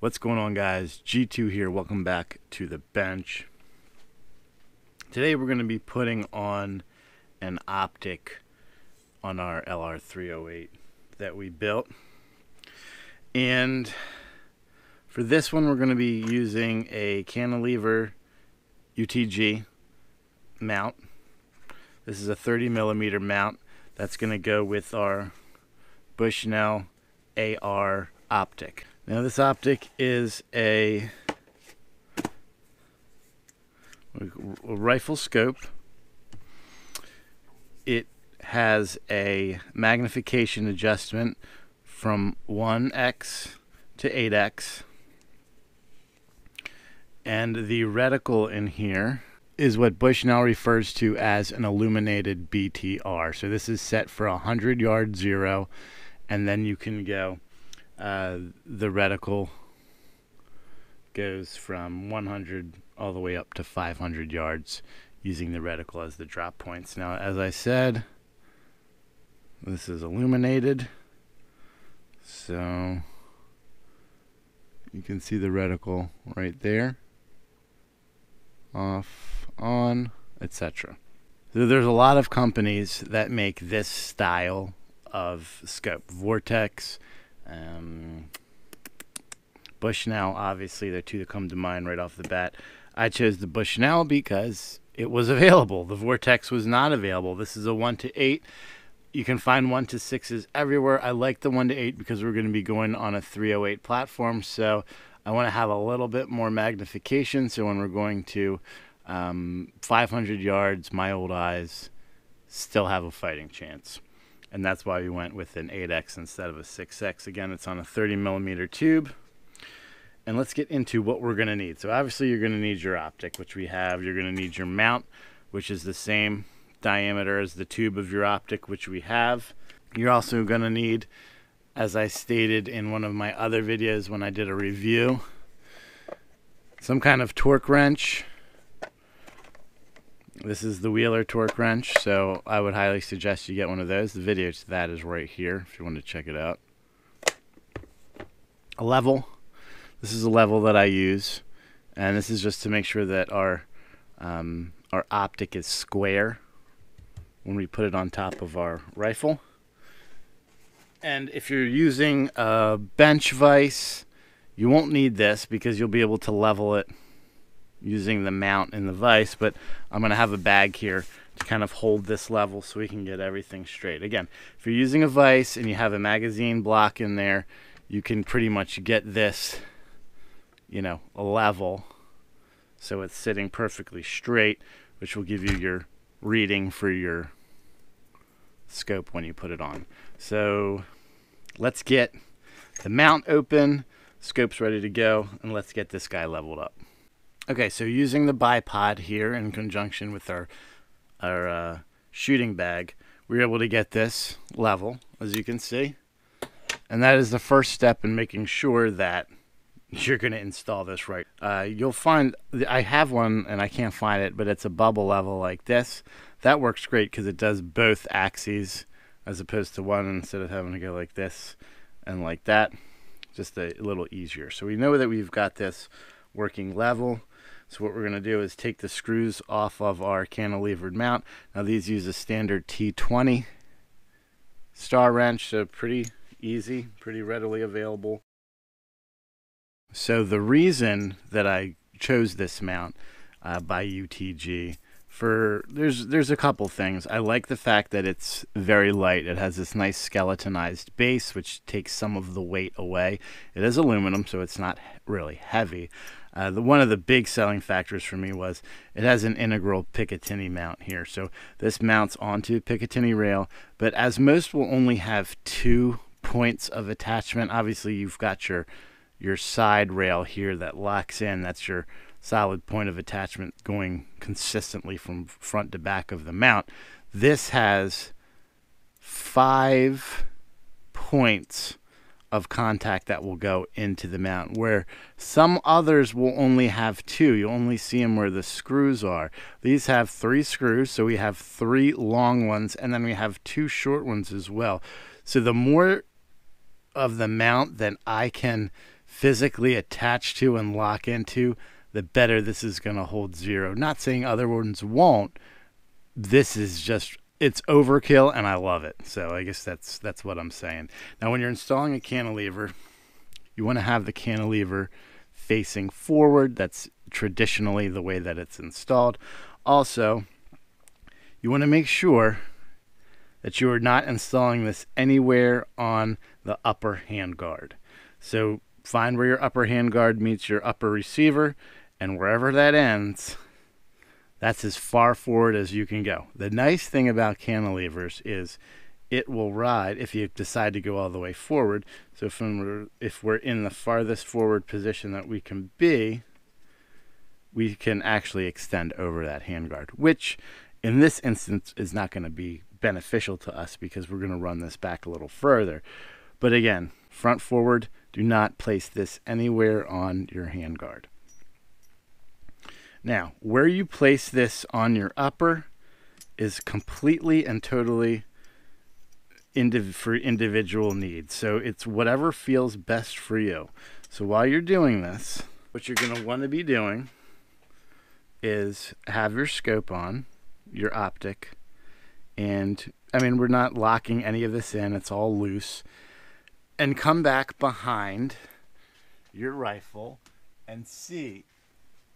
What's going on, guys? G2 here. Welcome back to the bench. Today we're going to be putting on an optic on our LR308 that we built. And for this one we're going to be using a cantilever UTG mount. This is a 30mm mount that's going to go with our Bushnell AR optic. Now this optic is a rifle scope. It has a magnification adjustment from 1x to 8x. And the reticle in here is what Bushnell refers to as an illuminated BTR. So this is set for 100 yard zero, and then you can go the reticle goes from 100 all the way up to 500 yards using the reticle as the drop points. Now, as I said, this is illuminated, so you can see the reticle right there, off, on, etc. So there's a lot of companies that make this style of scope. Vortex, Bushnell, obviously, they're two that come to mind right off the bat. I chose the Bushnell because it was available. The Vortex was not available. This is a 1:8. You can find 1:6s everywhere. I like the 1:8 because we're going to be going on a 308 platform, so I want to have a little bit more magnification, so when we're going to 500 yards, my old eyes still have a fighting chance. And that's why we went with an 8x instead of a 6x. Again, it's on a 30mm tube. And let's get into what we're going to need. So obviously you're going to need your optic, which we have. You're going to need your mount, which is the same diameter as the tube of your optic, which we have. You're also going to need, as I stated in one of my other videos when I did a review, some kind of Twerk wrench. This is the Wheeler Twerk wrench, so I would highly suggest you get one of those. The video to that is right here if you want to check it out. A level. This is a level that I use, and this is just to make sure that our optic is square when we put it on top of our rifle. And if you're using a bench vise, you won't need this because you'll be able to level it using the mount in the vise, but I'm going to have a bag here to kind of hold this level so we can get everything straight. Again, if you're using a vise and you have a magazine block in there, you can pretty much get this, you know, a level so it's sitting perfectly straight, which will give you your reading for your scope when you put it on. So let's get the mount open, scope's ready to go, and let's get this guy leveled up. Okay, so using the bipod here in conjunction with our shooting bag, we were able to get this level, as you can see. And that is the first step in making sure that you're going to install this right. You'll find, I have one and I can't find it, but it's a bubble level like this. That works great because it does both axes as opposed to one, instead of having to go like this and like that. Just a little easier. So we know that we've got this working level. So what we're going to do is take the screws off of our cantilevered mount. Now these use a standard T20 star wrench, so pretty easy, pretty readily available. So the reason that I chose this mount by UTG, there's a couple things. I like the fact that it's very light. It has this nice skeletonized base, which takes some of the weight away. It is aluminum, so it's not really heavy. One of the big selling factors for me was it has an integral Picatinny mount here. So this mounts onto a Picatinny rail, but as most will only have 2 points of attachment. Obviously you've got your side rail here that locks in. That's your solid point of attachment going consistently from front to back of the mount. This has 5 points of contact that will go into the mount, where some others will only have 2. You only see them where the screws are. These have 3 screws, so we have 3 long ones, and then we have 2 short ones as well. So the more of the mount that I can physically attach to and lock into, the better this is going to hold zero. Not saying other ones won't. This is just, it's overkill, and I love it. So I guess that's what I'm saying. Now, when you're installing a cantilever, you want to have the cantilever facing forward. That's traditionally the way that it's installed. Also, you want to make sure that you are not installing this anywhere on the upper handguard. So find where your upper handguard meets your upper receiver, and wherever that ends, that's as far forward as you can go. The nice thing about cantilevers is it will ride if you decide to go all the way forward. So if we're in the farthest forward position that we can be, we can actually extend over that handguard, which in this instance is not going to be beneficial to us because we're going to run this back a little further. But again, front forward, do not place this anywhere on your handguard. Now, where you place this on your upper is completely and totally for individual needs. So it's whatever feels best for you. So while you're doing this, what you're going to want to be doing is have your scope on, your optic, and I mean, we're not locking any of this in, it's all loose, and come back behind your rifle and see,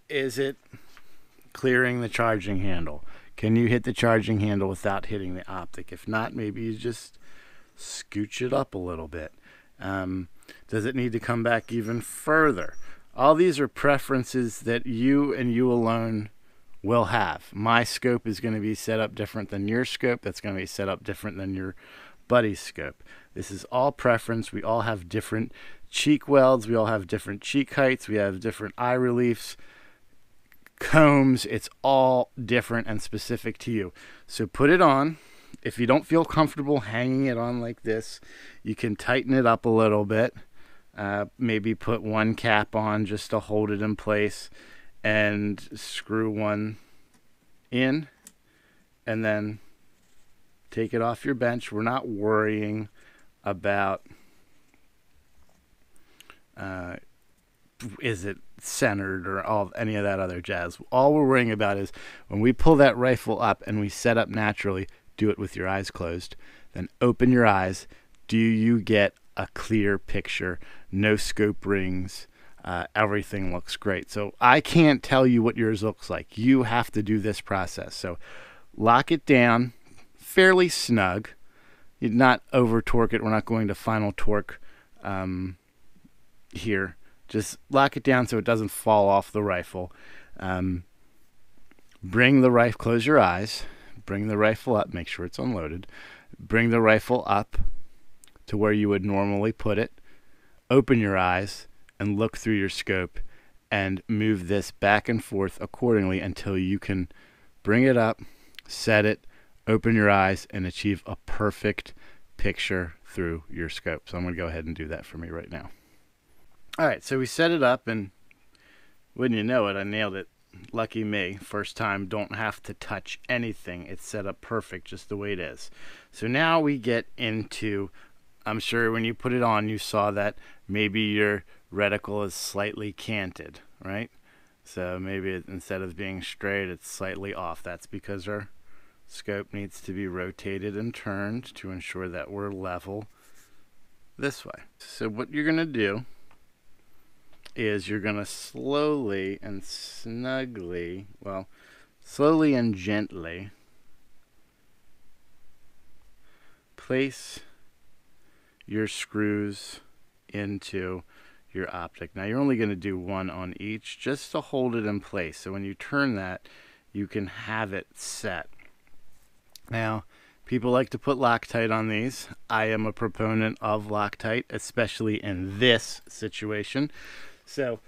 is it clearing the charging handle? Can you hit the charging handle without hitting the optic? If not, maybe you just scooch it up a little bit. Does it need to come back even further? All these are preferences that you and you alone will have. My scope is going to be set up different than your scope. That's going to be set up different than your buddy's scope. This is all preference. We all have different cheek welds. We all have different cheek heights. We have different eye reliefs, combs. It's all different and specific to you. So put it on. If you don't feel comfortable hanging it on like this, you can tighten it up a little bit. Maybe put one cap on just to hold it in place and screw one in and then take it off your bench. We're not worrying about is it centered or any of that other jazz. All we're worrying about is when we pull that rifle up and we set up naturally, do it with your eyes closed, then open your eyes. Do you get a clear picture? No scope rings. Everything looks great. So I can't tell you what yours looks like. You have to do this process. So lock it down fairly snug. You not over torque it. We're not going to final torque here. Just lock it down so it doesn't fall off the rifle. Bring the rifle, close your eyes, bring the rifle up, make sure it's unloaded. Bring the rifle up to where you would normally put it. Open your eyes and look through your scope and move this back and forth accordingly until you can bring it up, set it, open your eyes, and achieve a perfect picture through your scope. So I'm going to go ahead and do that for me right now. All right, so we set it up, and wouldn't you know it, I nailed it. Lucky me. First time, don't have to touch anything. It's set up perfect just the way it is. So now we get into, I'm sure when you put it on, you saw that maybe your reticle is slightly canted, right? So maybe instead of being straight, it's slightly off. That's because our scope needs to be rotated and turned to ensure that we're level this way. So what you're going to do is you're going to slowly and snugly, well, slowly and gently place your screws into your optic. Now you're only going to do one on each just to hold it in place. So when you turn that, you can have it set. Now, people like to put Loctite on these. I am a proponent of Loctite, especially in this situation. So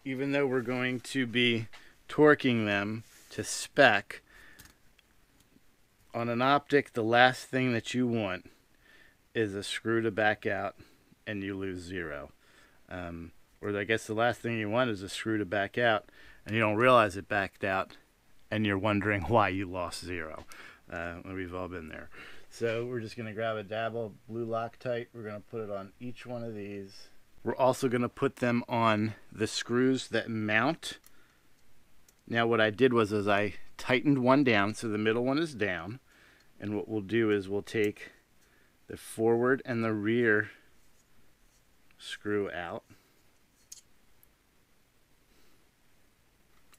even though we're going to be torquing them to spec, on an optic, the last thing that you want is a screw to back out and you lose zero. Or I guess the last thing you want is a screw to back out and you don't realize it backed out and you're wondering why you lost zero. We've all been there. So we're just going to grab a dab of blue Loctite. We're going to put it on each one of these. We're also going to put them on the screws that mount. Now what I did was I tightened one down, so the middle one is down. And what we'll do is we'll take the forward and the rear screw out.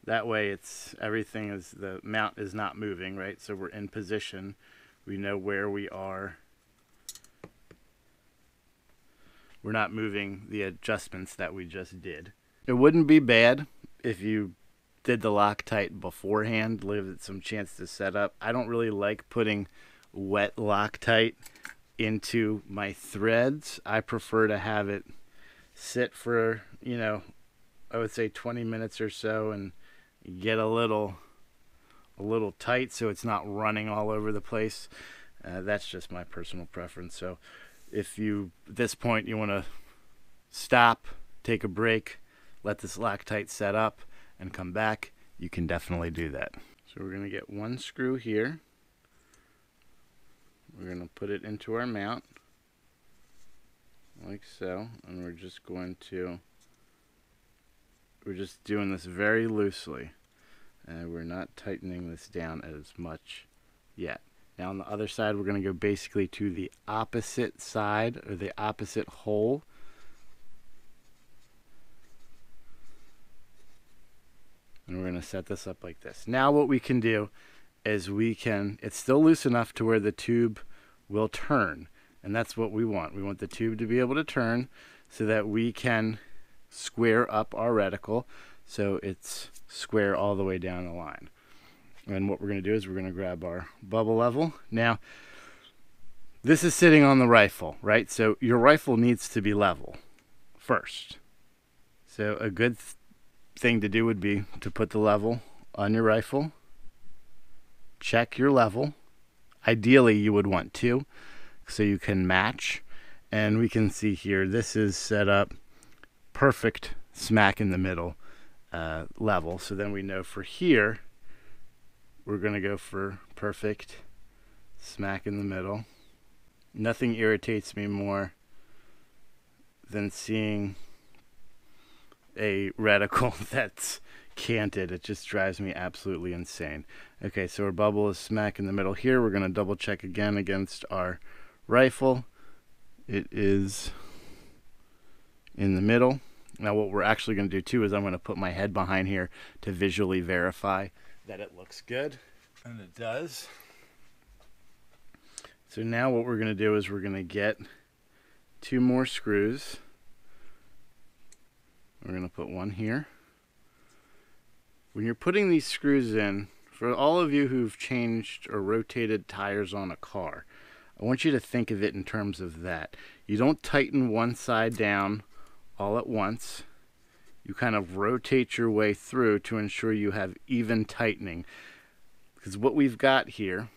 That way the mount is not moving, right? So we're in position. We know where we are. We're not moving the adjustments that we just did. It wouldn't be bad if you did the Loctite beforehand, give it some chance to set up. I don't really like putting wet Loctite into my threads. I prefer to have it sit for, I would say 20 minutes or so and get a little tight so it's not running all over the place. That's just my personal preference. So if at this point you want to stop, take a break, let this Loctite set up and come back, you can definitely do that. So we're going to get one screw here. We're going to put it into our mount like so, and we're just doing this very loosely, and we're not tightening this down as much yet. Now on the other side, we're going to go basically to the opposite side, or the opposite hole. And we're going to set this up like this. Now what we can do is it's still loose enough to where the tube will turn. And that's what we want. We want the tube to be able to turn so that we can square up our reticle so it's square all the way down the line. And what we're going to do is we're going to grab our bubble level. Now, this is sitting on the rifle, right? So your rifle needs to be level first. So a good thing to do would be to put the level on your rifle. Check your level. Ideally, you would want 2 so you can match. And we can see here, this is set up perfect smack in the middle level. So then we know for here, we're going to go for perfect smack in the middle. Nothing irritates me more than seeing a reticle that's canted. It just drives me absolutely insane. Okay, so our bubble is smack in the middle here. We're going to double check again against our rifle. It is in the middle. Now what we're actually going to do too is I'm going to put my head behind here to visually verify that it looks good, and it does. So now what we're going to do is we're going to get 2 more screws. We're going to put one here. When you're putting these screws in, for all of you who've changed or rotated tires on a car, I want you to think of it in terms of that. You don't tighten one side down all at once. You kind of rotate your way through to ensure you have even tightening. Because what we've got here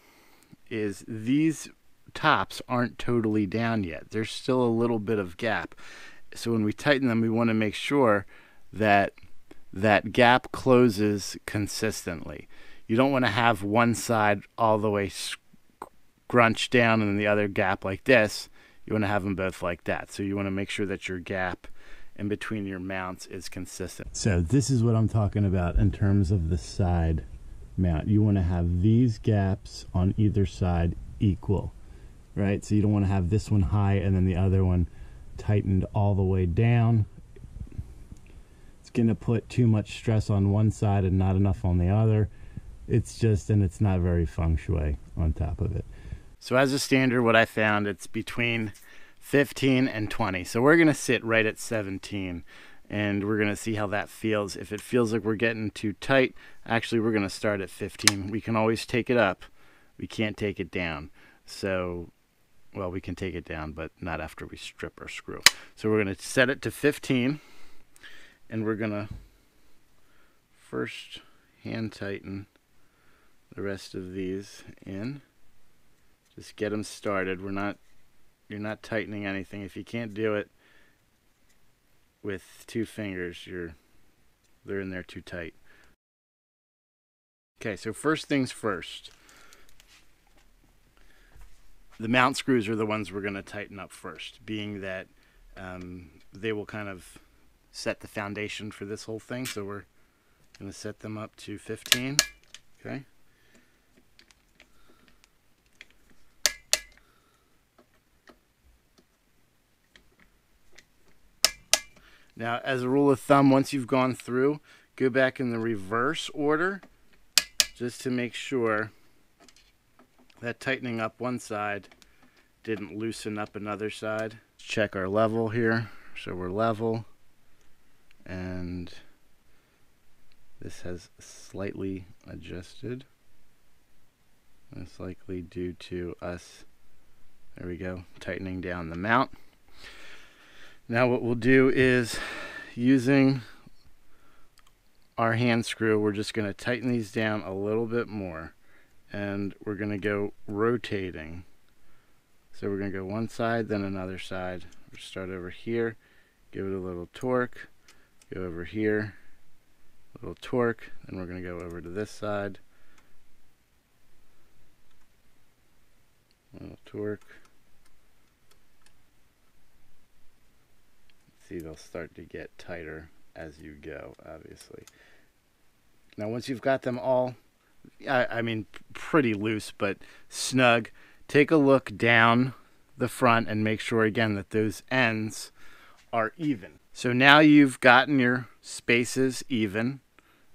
is these tops aren't totally down yet. There's still a little bit of gap. So when we tighten them, we want to make sure that that gap closes consistently. You don't want to have one side all the way scrunched down and then the other gap like this. You want to have them both like that. So you want to make sure that your gap in between your mounts is consistent. So this is what I'm talking about in terms of the side mount. You want to have these gaps on either side equal, right? So you don't want to have this one high and then the other one tightened all the way down. It's going to put too much stress on one side and not enough on the other. It's not very feng shui on top of it. So as a standard, what I found, it's between 15 and 20. So we're going to sit right at 17 and we're going to see how that feels. If it feels like we're getting too tight, actually we're going to start at 15. We can always take it up. We can't take it down. So, well, we can take it down, but not after we strip our screw. So we're going to set it to 15 and we're going to first hand tighten the rest of these in. Just get them started. You're not tightening anything. If you can't do it with 2 fingers, they're in there too tight. Okay, so first things first. The mount screws are the ones we're going to tighten up first, being that They will kind of set the foundation for this whole thing. So we're going to set them up to 15. Okay. Now, as a rule of thumb, once you've gone through, go back in the reverse order just to make sure that tightening up one side didn't loosen up another side. Check our level here. So we're level, and this has slightly adjusted. That's likely due to us, there we go, tightening down the mount. Now what we'll do is, using our hand screw, we're just going to tighten these down a little bit more, and we're going to go rotating. So we're going to go one side, then another side. We'll start over here, give it a little torque, go over here, a little torque, then we're going to go over to this side, a little torque. See, they'll start to get tighter as you go, obviously. Now, once you've got them all, I mean, pretty loose, but snug, take a look down the front and make sure, again, that those ends are even. So now you've gotten your spaces even,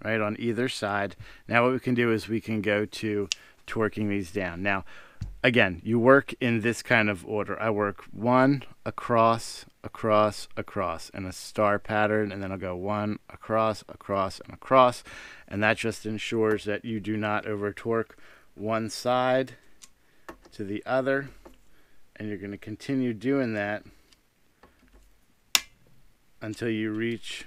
right, on either side. Now what we can do is we can go to torquing these down. Now, again, you work in this kind of order. I work one, across, across, across in a star pattern, and then I'll go one, across, across, and across. And that just ensures that you do not over torque one side to the other. And you're going to continue doing that until you reach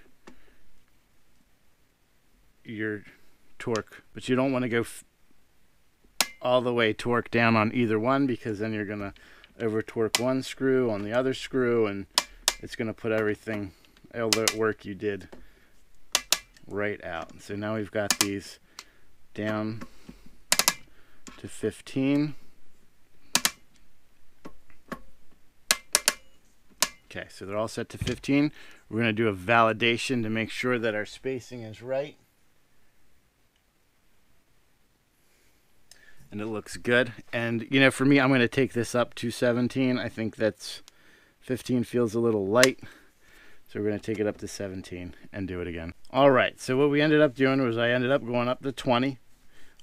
your torque. But you don't want to go all the way torque down on either one, because then you're going to over torque one screw on the other screw, and it's going to put everything, all the work you did, right out. So now we've got these down to 15. Okay, so they're all set to 15. We're going to do a validation to make sure that our spacing is right. And it looks good. And, you know, for me, I'm going to take this up to 17. I think that's 15 feels a little light. So we're going to take it up to 17 and do it again. All right, so what we ended up doing was I ended up going up to 20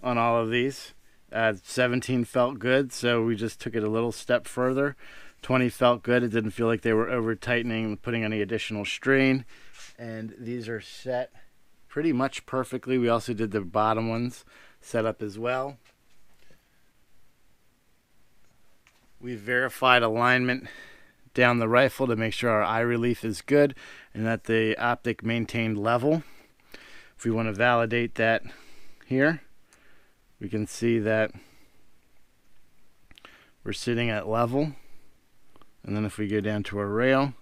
on all of these. 17 felt good, so we just took it a little step further. 20 felt good. It didn't feel like they were over tightening, putting any additional strain. And these are set pretty much perfectly. We also did the bottom ones set up as well. We verified alignment down the rifle to make sure our eye relief is good and that the optic maintained level. If we want to validate that here, we can see that we're sitting at level. And then if we go down to our rail,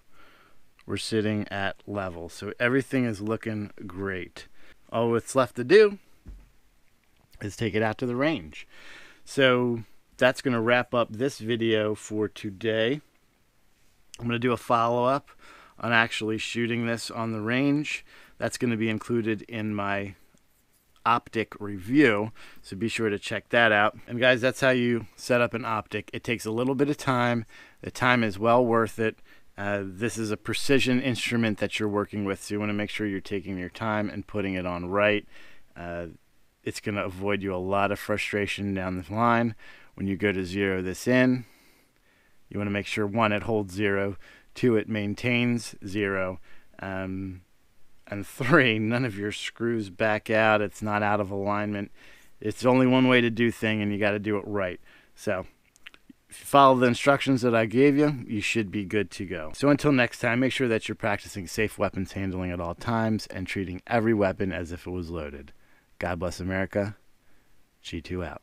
we're sitting at level. So everything is looking great. All that's left to do is take it out to the range. So that's going to wrap up this video for today. I'm going to do a follow-up on actually shooting this on the range. That's going to be included in my optic review, so be sure to check that out. And guys, that's how you set up an optic. It takes a little bit of time. The time is well worth it. This is a precision instrument that you're working with, so you want to make sure you're taking your time and putting it on right. It's going to avoid you a lot of frustration down the line. When you go to zero this in, you want to make sure, one, it holds zero, two, it maintains zero, and three, none of your screws back out. It's not out of alignment. It's only one way to do things, and you got to do it right. So if you follow the instructions that I gave you, you should be good to go. So until next time, make sure that you're practicing safe weapons handling at all times and treating every weapon as if it was loaded. God bless America. G2 out.